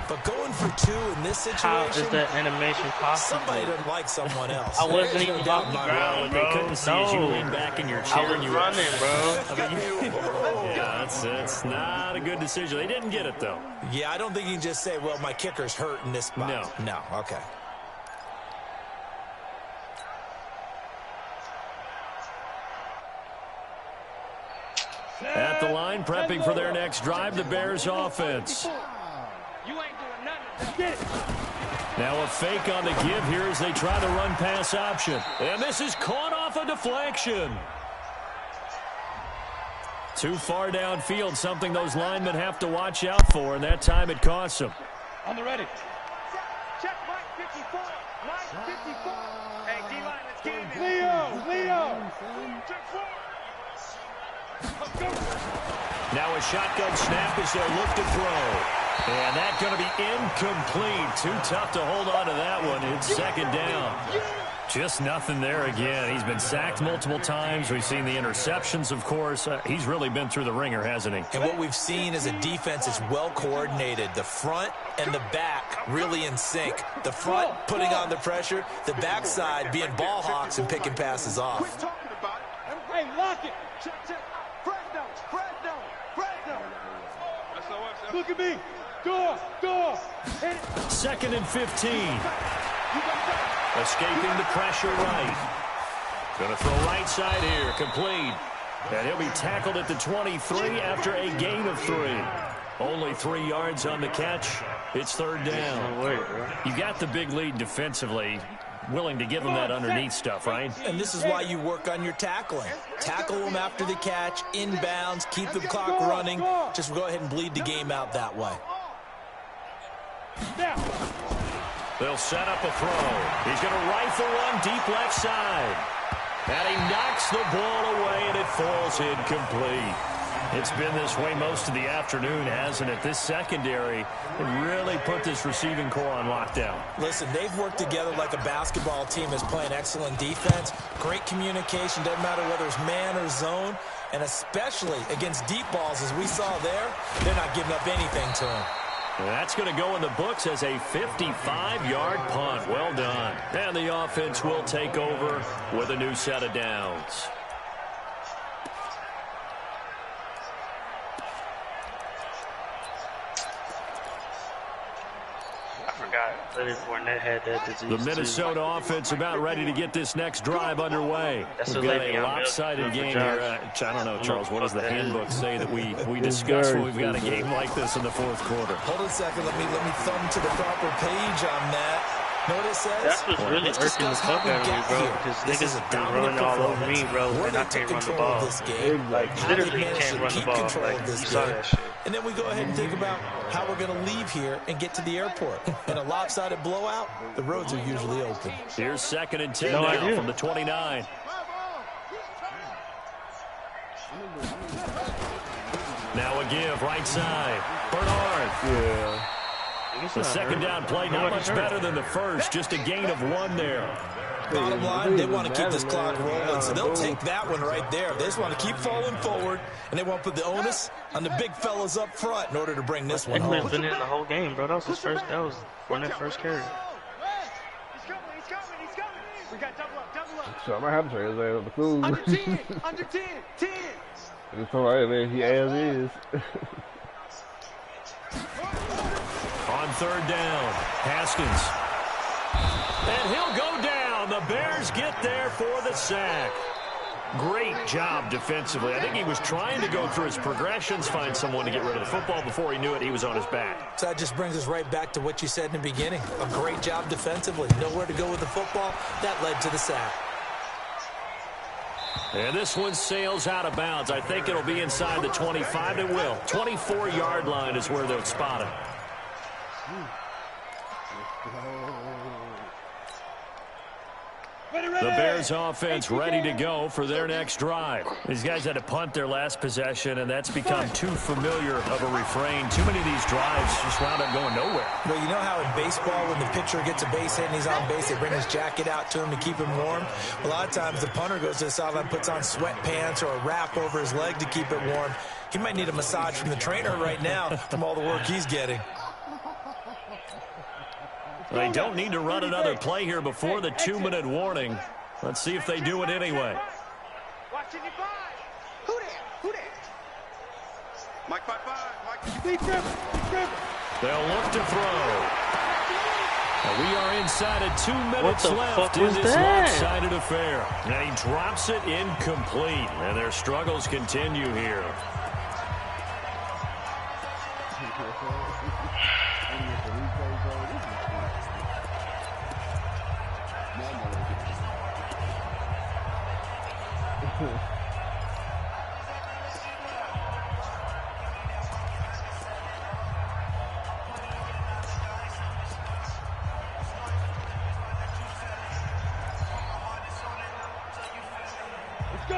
but going for 2 in this situation, How is that animation possible? somebody doesn't like someone else. I wasn't There's even no doubt off in the my ground, mind. They couldn't see as you lean back in your chair. I was and you running, bro. Yeah, that's not a good decision. They didn't get it, though. Yeah, I don't think you can just say, well, my kicker's hurt in this spot. No, okay. At the line, prepping for their next drive, the Bears offense. You ain't doing nothing. Get it. Now a fake on the give here as they try to run pass option. And this is caught off a deflection. Too far downfield, something those linemen have to watch out for, and that time it costs them. On the ready. Check Mike 54. Mike 54. Hey, D-line, let's get in there. Leo. Check 4. Now a shotgun snap as they'll look to throw. And that's going to be incomplete. Too tough to hold on to that one. It's 2nd down. Just nothing there again. He's been sacked multiple times. We've seen the interceptions, of course. He's really been through the ringer, hasn't he? And what we've seen is a defense is well coordinated. The front and the back really in sync. The front putting on the pressure. The backside being ball hawks and picking passes off. Quit talking about it. Hey, lock it. Check. Fresno. Look at me. Door. Hit it. 2nd and 15. Escaping the pressure right. Going to throw right side here. Complete. And he'll be tackled at the 23 after a gain of 3. Only 3 yards on the catch. It's 3rd down. You got the big lead defensively. willing to give them that underneath stuff, right? And this is why you work on your tackling. Tackle them after the catch, inbounds, keep the clock running. Just go ahead and bleed the game out that way. They'll set up a throw. He's going to rifle one deep left side. And he knocks the ball away, and it falls incomplete. It's been this way most of the afternoon, hasn't it? This secondary really put this receiving core on lockdown. Listen, they've worked together like a basketball team that's playing excellent defense. Great communication, doesn't matter whether it's man or zone. And especially against deep balls, as we saw there, they're not giving up anything to them. And that's going to go in the books as a 55-yard punt. Well done. And the offense will take over with a new set of downs. The Minnesota offense about ready to get this next drive underway. We've got a lopsided game here. I don't know, Charles, what does the handbook say that we discuss when we've got a game like this in the fourth quarter? Hold on a second. Let me thumb to the proper page on that. Know what it says? That's what's really irking the fuck out of me, bro. Because niggas have been running all over me, bro, and I can't run the ball. Like, literally can't run the ball. Like, you saw that shit. And then we go ahead and think about how we're going to leave here and get to the airport. In a lopsided blowout, the roads are usually open. Here's 2nd and 10 now from the 29. Now a give, right side. Bernard. Yeah. The second down play, not much better than the first. Just a gain of 1 there. Bottom line, they want to keep this clock rolling, so they'll take that one right there. They just want to keep falling forward, and they want to put the onus on the big fellas up front in order to bring this one home. He's been in the whole game, bro. That was his first. That was Fournette's first carry. He's coming. We got double up. So I might have to trade his ass up the cool. Under 10. It's all right, man. He as is. On 3rd down, Haskins. And he'll go down. The Bears get there for the sack. Great job defensively. I think he was trying to go through his progressions, find someone to get rid of the football. Before he knew it, he was on his back. So that just brings us right back to what you said in the beginning. A great job defensively. Nowhere to go with the football. That led to the sack. And this one sails out of bounds. I think it'll be inside the 25. It will. 24-yard line is where they'll spot it. The Bears offense ready to go for their next drive. These guys had to punt their last possession, and that's become too familiar of a refrain. Too many of these drives just wound up going nowhere. Well, you know how in baseball, when the pitcher gets a base hit and he's on base, they bring his jacket out to him to keep him warm? A lot of times the punter goes to the sideline, puts on sweatpants or a wrap over his leg to keep it warm. He might need a massage from the trainer right now from all the work he's getting. They don't need to run another play here before the 2-minute warning. Let's see if they do it anyway. Watching you five. Who there? Mike 5-5. Mike. They'll look to throw. And we are inside of 2 minutes left in this lopsided affair. And he drops it incomplete. And their struggles continue here.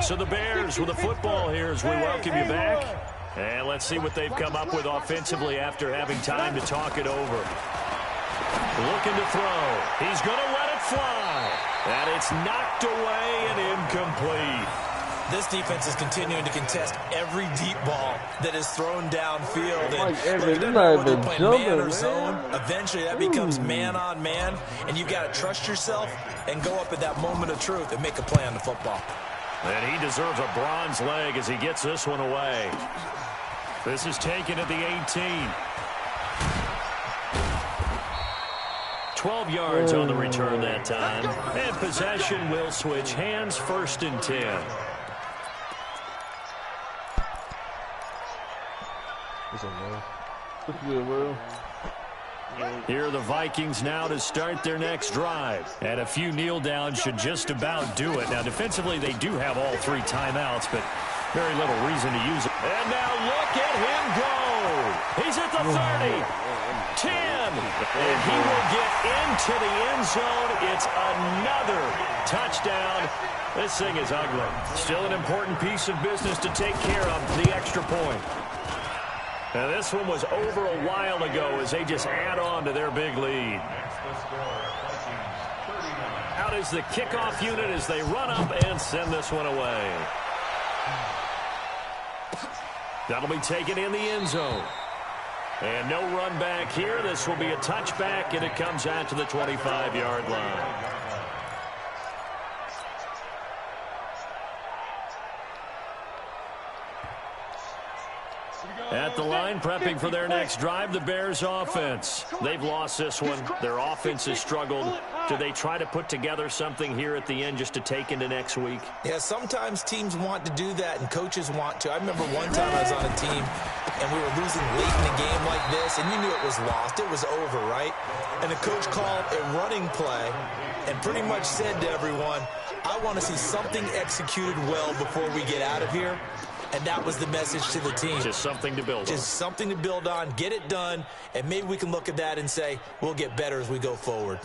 So the Bears with the football here as we welcome you back. And let's see what they've come up with offensively after having time to talk it over. Looking to throw. He's going to let it fly. And it's knocked away and incomplete. This defense is continuing to contest every deep ball that is thrown downfield. And it doesn't matter whether they're playing man or zone. Eventually that becomes man on man. And you've got to trust yourself and go up at that moment of truth and make a play on the football. And he deserves a bronze leg as he gets this one away. This is taken at the 18. 12 yards on the return that time. And possession will switch hands, 1st and 10. That's good, bro. Here are the Vikings now to start their next drive. And a few kneel downs should just about do it. Now, defensively, they do have all 3 timeouts, but very little reason to use it. And now look at him go. He's at the 30, 10, and he will get into the end zone. It's another touchdown. This thing is ugly. Still an important piece of business to take care of, the extra point. Now, this one was over a while ago as they just add on to their big lead. Out is the kickoff unit as they run up and send this one away. That'll be taken in the end zone. And no run back here. This will be a touchback, and it comes out to the 25-yard line. At the line, prepping for their next drive, the Bears offense. They've lost this one. Their offense has struggled. Do they try to put together something here at the end just to take into next week? Yeah, sometimes teams want to do that, and coaches want to. I remember one time I was on a team, and we were losing late in a game like this, and you knew it was lost. It was over, right? And the coach called a running play and pretty much said to everyone, I want to see something executed well before we get out of here. And that was the message to the team. Just something to build on. Just something to build on, get it done, and maybe we can look at that and say, we'll get better as we go forward.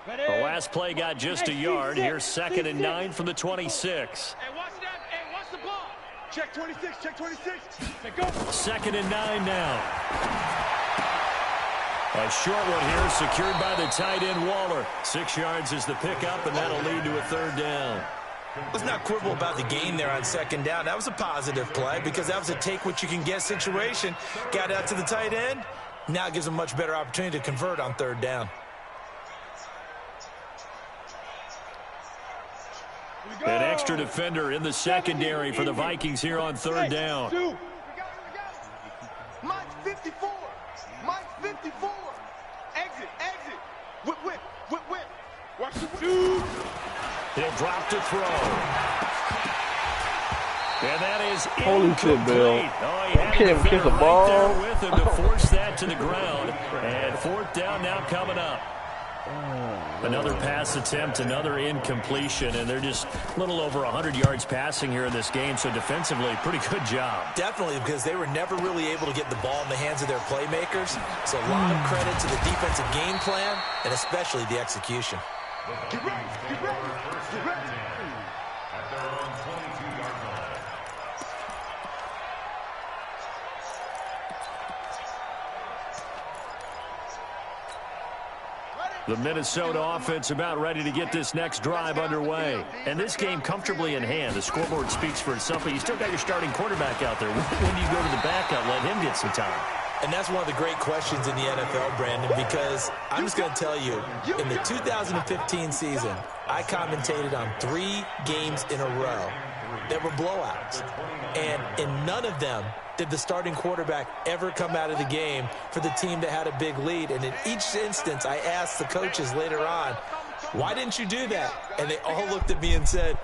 The last play got just a yard. Here's 2nd and 9 from the 26. Hey, watch that. Hey, watch the ball. Check 26, check 26. Hey, go. 2nd and 9 now. A short one here, secured by the tight end Waller. 6 yards is the pickup, and that'll lead to a 3rd down. Let's not quibble about the gain there on 2nd down. That was a positive play because that was a take-what-you-can-get situation. Got out to the tight end. Now it gives them a much better opportunity to convert on 3rd down. An extra defender in the secondary for the Vikings here on 3rd down. Mike 54. Mike 54. Exit, exit. Whip, whip, whip, whip. Watch the whip. He'll drop to throw. And that is holy shit, Bill. Oh, can't kick a ball. Right there with him to force that to the ground. And 4th down now coming up. Another pass attempt, another incompletion, and they're just a little over 100 yards passing here in this game, so defensively, pretty good job. Definitely, because they were never really able to get the ball in the hands of their playmakers, so a lot of credit to the defensive game plan, and especially the execution. Get ready, get ready, get ready. At their own 22-yard line. The Minnesota offense about ready to get this next drive underway. And this game comfortably in hand. The scoreboard speaks for itself, but you still got your starting quarterback out there. When do you go to the backup, let him get some time? And that's one of the great questions in the NFL, Brandon, because I'm just going to tell you, in the 2015 season, I commentated on 3 games in a row that were blowouts. And in none of them did the starting quarterback ever come out of the game for the team that had a big lead. And in each instance, I asked the coaches later on, why didn't you do that? And they all looked at me and said,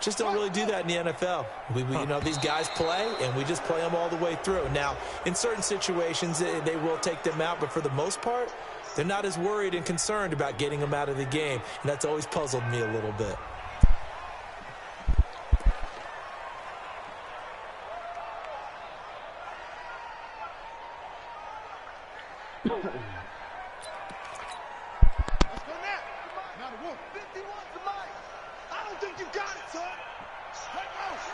just don't really do that in the NFL. You know, these guys play, and we just play them all the way through. Now, in certain situations, they will take them out, but for the most part, they're not as worried and concerned about getting them out of the game, and that's always puzzled me a little bit. Let's go now. Now the 51 to Mike. I don't think you got it, son.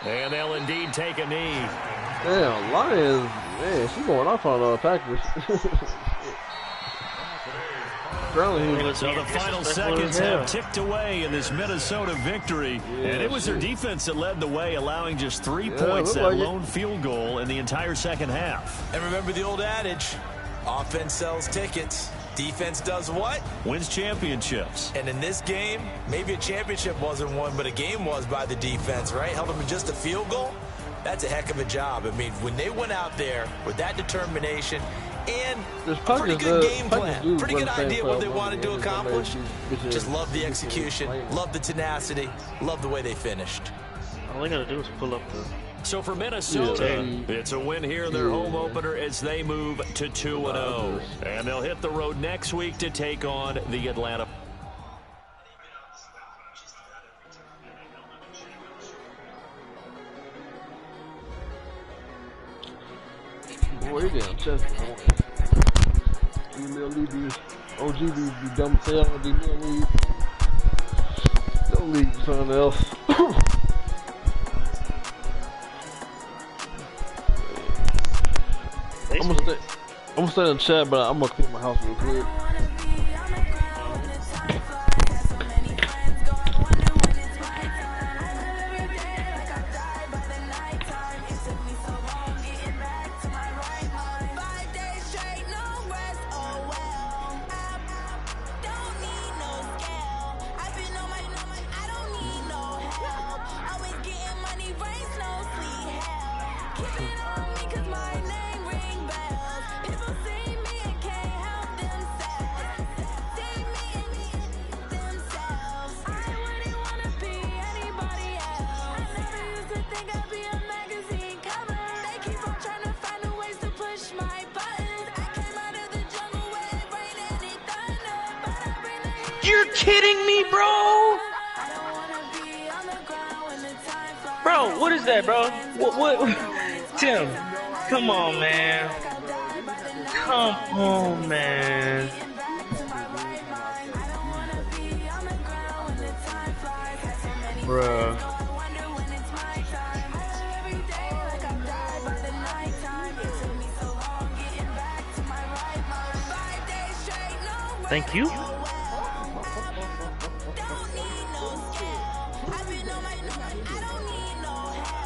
And they'll indeed take a knee. Damn, Lions, man, she's going off on Packers. So the final seconds have ticked away in this Minnesota victory. And it was their defense that led the way, allowing just 3 points, that lone field goal in the entire second half. And remember the old adage, offense sells tickets. Defense does what? Wins championships. And in this game, maybe a championship wasn't won, but a game was by the defense, right? Held them to just a field goal. That's a heck of a job. I mean, when they went out there with that determination and a pretty good game plan, pretty good idea what they wanted to accomplish, just love the execution, love the tenacity, love the way they finished. All they got to do is pull up So for Minnesota, it's a win here in their home opener as they move to 2-0. And they'll hit the road next week to take on the Atlanta. Boy, he down chest. Email leave OG be dumb as hell with email leave. Don't leave something else. I'm gonna stay in the chat, but I'm gonna clean my house real quick. You're kidding me, bro? Bro, what is that, bro? What? Tim, come on, man. Come on, man. Bro. Thank you.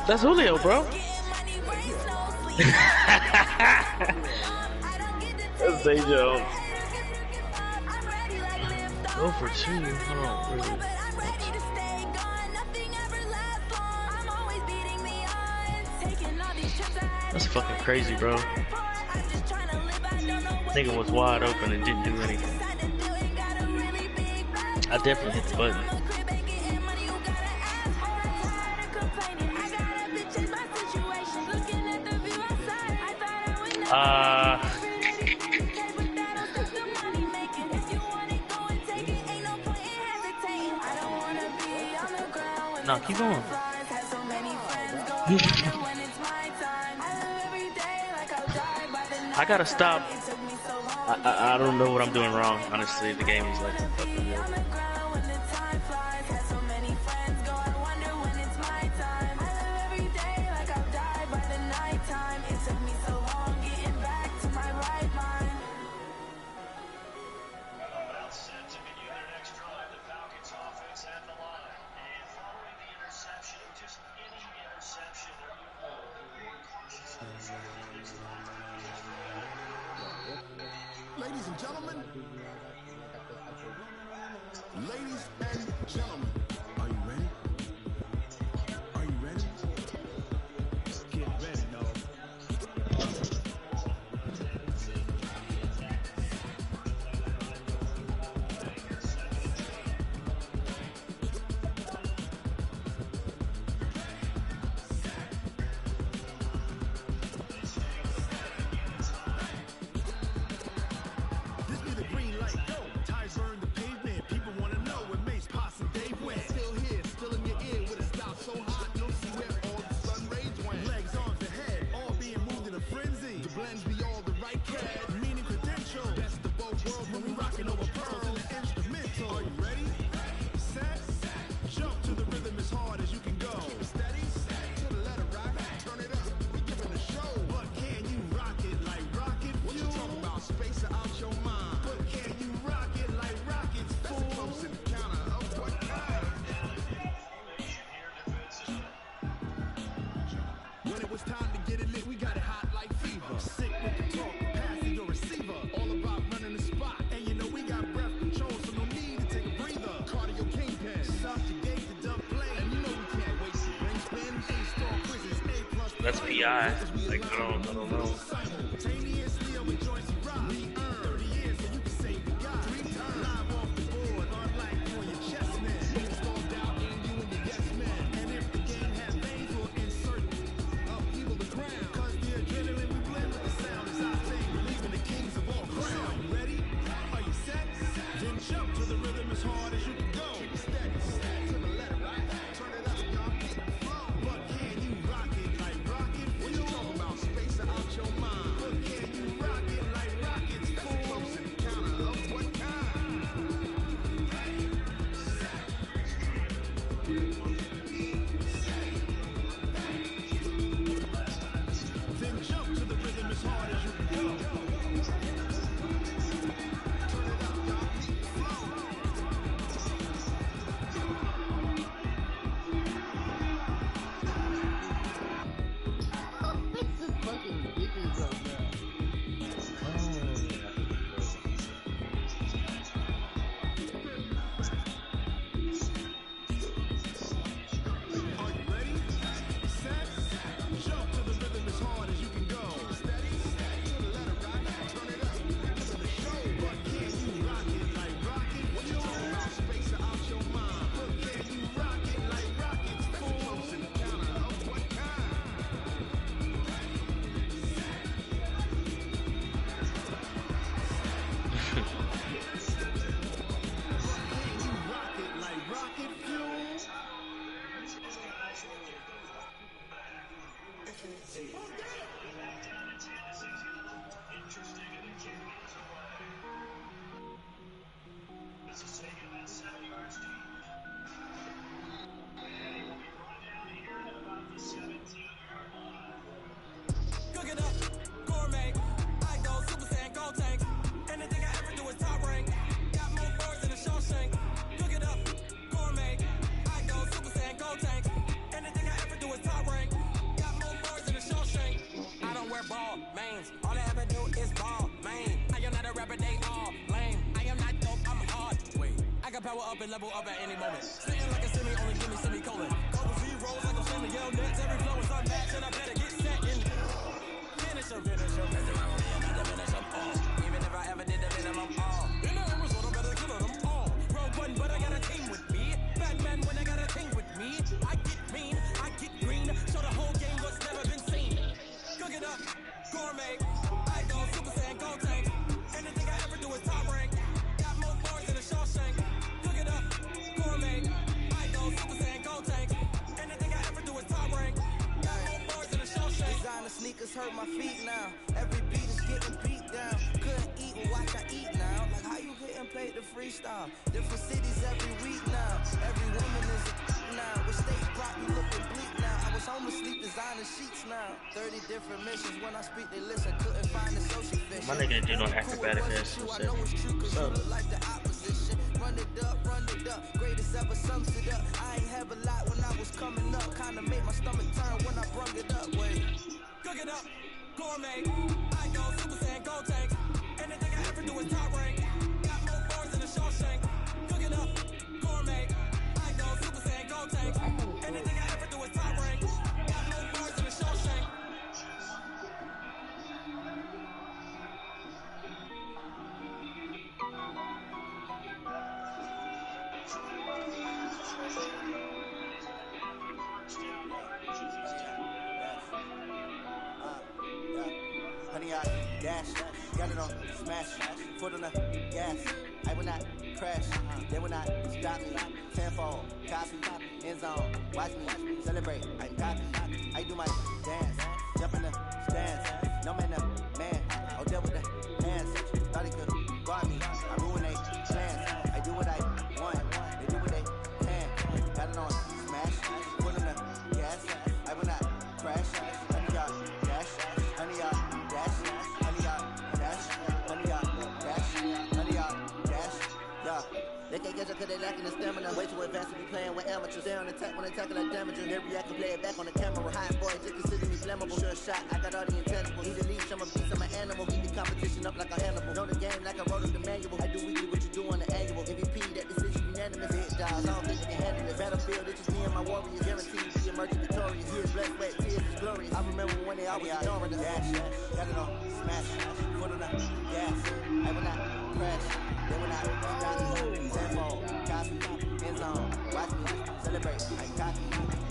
That's Julio, bro. That's Deja. 0 for 2. Hold on, really. That's fucking crazy, bro. Nigga was wide open and didn't do anything. I definitely hit the button. No, keep going. I gotta stop. I don't know what I'm doing wrong. Honestly, the game is like fucking weird. Ladies and gentlemen, ladies and gentlemen, are you ready? Are you ready? Get ready, no. That's PI. Like, I don't know. Cook it up, gourmet. I go Super Saiyan, gold tanks. Anything I ever do is top rank. Got more birds than a Shawshank. Cook it up, gourmet. I go Super Saiyan, gold tanks. Anything I ever do is top rank. Got more birds than a Shawshank. I don't wear ball mains. All I ever do is ball main. I am not a rapper, they all lame. I am not dope, I'm hard. Wait, I can power up and level up at any moment. Spitting like a semi, only give me semicolon. Double Z rolls like I'm sending yell nets. Every flow is unmatched, and I better get set in. Finish them. Even if I ever did the minimum, in the Arizona, better kill them all. Rogue one, but I got a team with me. Batman when I got a team with me. I get mean, I get green. So the whole game was never been seen. Cook it up, gourmet. I go Super Saiyan, gold tank. Anything I ever do is top rank. Got more bars than a Shawshank. Cook it up, gourmet. I go Super Saiyan, gold tank. Anything I ever do is top rank. Got more bars than a Shawshank. Designer sneakers hurt my feet now. Every beat is getting beat down. Couldn't eat, well, watch I eat now. Like how you getting paid to freestyle? Different cities every week now. Every woman is a now. With state property looking bleak now. I was home asleep designing sheets now. 30 different missions. When I speak, they listen. Couldn't find the social fish. My nigga did on acrobatic ass. I know it's true cause you look like the opposition. Run it up, greatest ever sums it up. I ain't have a lot when I was coming up. Kinda made my stomach turn when I brung it up. Wait. Cook it up, gourmet. I go Super Saiyan, gold tank. Anything I ever do is top rank. Got more bars than a Shawshank. Cook it up, gourmet. I go Super Saiyan, gold tank. Anything I ever do is top rank. Got more bars than a Shawshank. Honey, I dash, got it on smash, foot on the gas. I will not crash, they will not stop me. Tenfold, copy, end zone, watch me celebrate. I'm copy, I do my dance, jump in the stands. No man, man, I'll deal with the hands. Thought he could guard me, I ruin they plans. I do what I want, they do what they can. Got it on smash, foot on the gas. I will not crash, honey, y'all dash, honey, y'all dash, honey, y'all dash, honey, y'all dash, honey, y'all dash, yeah. They can't catch up cause they lacking the stamina. Way too advanced to be playing with amateurs. Stay on attack when they tackle like damaging. They react and play it back on the camera. High boy, just consider me flammable. Sure shot, I got all the intangibles. Need to leash, I'm a beast, I'm an animal. Keep the competition up like a Hannibal. Know the game like I wrote up the manual. I do weekly what you do on the annual. MVP, that decision unanimous. Hit dials, I don't think you can handle it. Battlefield, it's just me and my warriors. Guaranteed to be emerging victorious. Years, blood, sweat, tears is glorious. I remember when they always ignoring us. Dash, got it on smash, foot on the gas. I will not crash, they will not stop me. Tenfold, copy, end zone, watch me celebrate. I copy,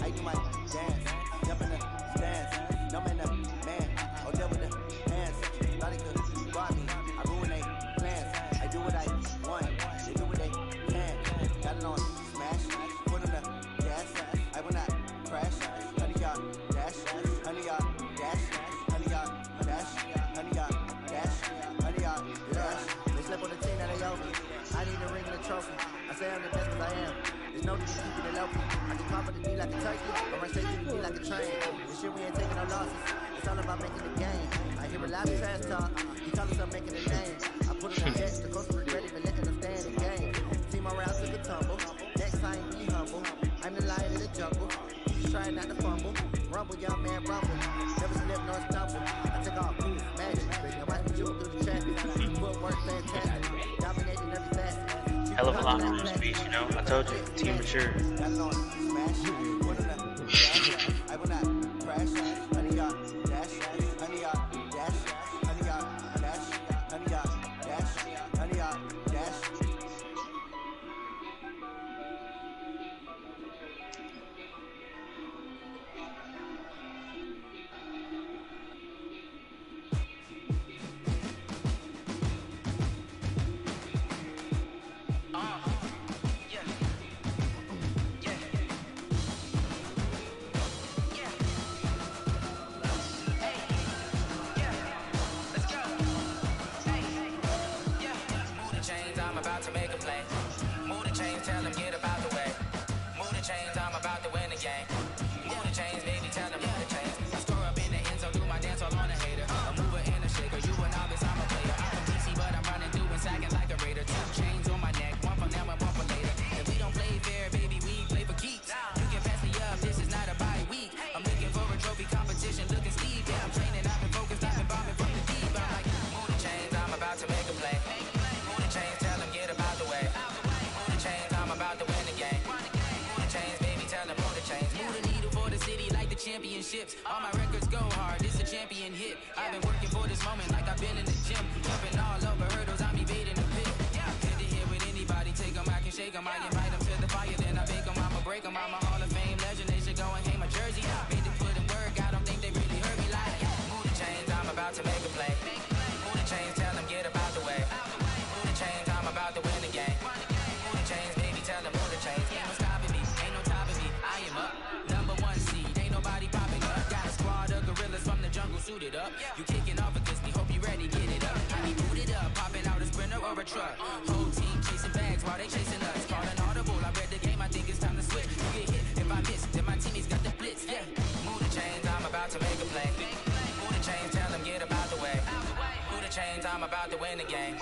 I do my dance, jump in the stands. No man, man, I'll deal with the hands. Thought he could guard me, I ruin they plans. I do what I want, they do what they can. Got it on smash, foot on the gas. I will not crash, honey, y'all dash, honey, y'all dash, honey, y'all dash, honey, y'all dash, honey, y'all dash. They slip on the team that they owe me. I need a ring and a trophy. I say I'm the best cause I am. There's no need to keep it low key. I can come for the D like a turkey, or run straight to the D like a train. This shit we ain't taking no losses. It's all about making the game. I hear a lot of trash talk. He tell us I'm making a name. I put him on jets, the coach regret even letting them stay in the game. Team around took a tumble. Next time be humble. I'm the lion in the jungle. Just trying not to fumble. Rumble, young man, rumble. Never slip nor stumble. I took off, magic. Now watch me jewel through the traffic. Footwork fantastic. Dominating every facet. Hell of a lot for this beach, you know. I told you, team mature. I will not crash, honey, y'all dash, honey, y'all dash, honey, y'all dash, honey, y'all dash, honey, y'all dash. championships. All my records go hard, it's a champion hit. I've been working for this moment like I've been in the gym. Jumping all over hurdles, I'm evading the pit. Head to head with anybody, take them, I can shake them. I invite them to the fire, then I bake them, I'ma break them. I'm a Hall of Fame legend, they should go and hang my jersey. Made to put in work, I don't think they really heard me like. Move the chains, I'm about to make a play. Move the chains, tell them get about the way. Move the chains, I'm about to win the game. Move the chains, baby, tell them move the chains. Ain't no stopping me, ain't no topping me. I am up, number one seed, ain't nobody popping up. Got a squad of gorillas from the jungle suited up. You kicking off against me, hope you ready, get it up. I be booted up, popping out a sprinter or a truck. Whole team chasing bags while they chasing us. Calling audible, I read the game, I think it's time to switch. You get hit, if I miss, then my teammates got the blitz. Yeah, move the chains, I'm about to make a play. Move the chains, tell them get about the way. Move the chains, I'm about to win the game.